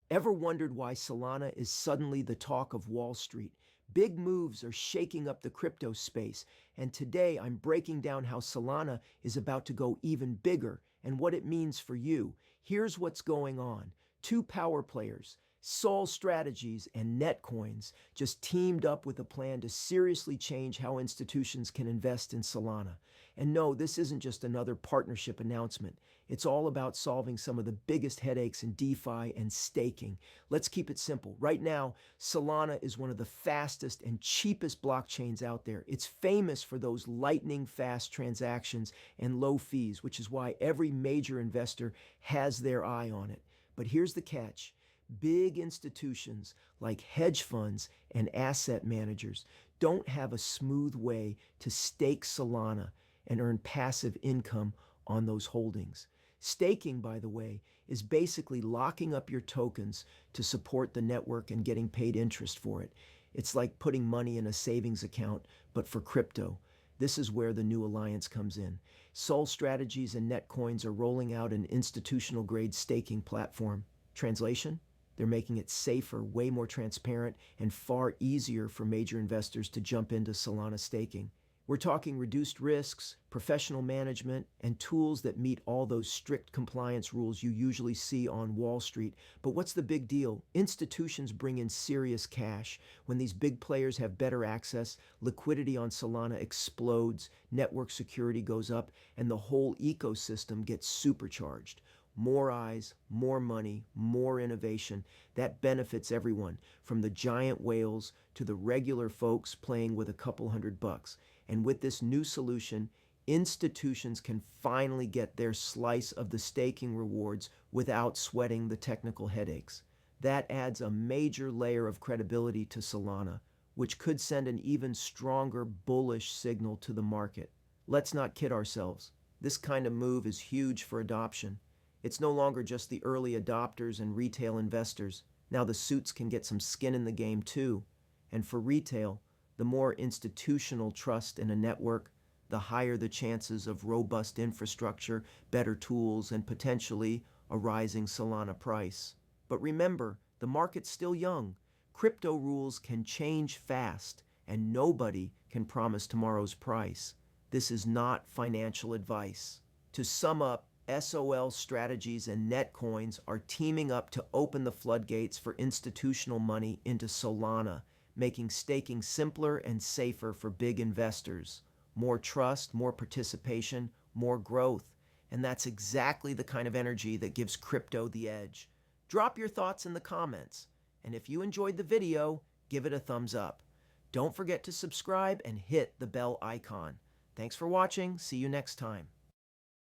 Ever wondered why Solana is suddenly the talk of Wall Street? Big moves are shaking up the crypto space, and today I'm breaking down how Solana is about to go even bigger and what it means for you. Here's what's going on. Two power players, SOL Strategies and Netcoins, just teamed up with a plan to seriously change how institutions can invest in Solana. And no, this isn't just another partnership announcement. It's all about solving some of the biggest headaches in DeFi and staking. Let's keep it simple. Right now, Solana is one of the fastest and cheapest blockchains out there. It's famous for those lightning fast transactions and low fees, which is why every major investor has their eye on it. But here's the catch. Big institutions like hedge funds and asset managers don't have a smooth way to stake Solana and earn passive income on those holdings. Staking, by the way, is basically locking up your tokens to support the network and getting paid interest for it. It's like putting money in a savings account, but for crypto. This is where the new alliance comes in. SOL Strategies and Netcoins are rolling out an institutional-grade staking platform. Translation? They're making it safer, way more transparent, and far easier for major investors to jump into Solana staking. We're talking reduced risks, professional management, and tools that meet all those strict compliance rules you usually see on Wall Street. But what's the big deal? Institutions bring in serious cash. When these big players have better access, liquidity on Solana explodes, network security goes up, and the whole ecosystem gets supercharged. More eyes, more money, more innovation. That benefits everyone, from the giant whales to the regular folks playing with a couple $100. And with this new solution, institutions can finally get their slice of the staking rewards without sweating the technical headaches. That adds a major layer of credibility to Solana, which could send an even stronger bullish signal to the market. Let's not kid ourselves. This kind of move is huge for adoption. It's no longer just the early adopters and retail investors. Now the suits can get some skin in the game too. And for retail, the more institutional trust in a network, the higher the chances of robust infrastructure, better tools, and potentially a rising Solana price. But remember, the market's still young. Crypto rules can change fast, and nobody can promise tomorrow's price. This is not financial advice. To sum up, SOL Strategies and Netcoins are teaming up to open the floodgates for institutional money into Solana, making staking simpler and safer for big investors. More trust, more participation, more growth. And that's exactly the kind of energy that gives crypto the edge. Drop your thoughts in the comments. And if you enjoyed the video, give it a thumbs up. Don't forget to subscribe and hit the bell icon. Thanks for watching. See you next time.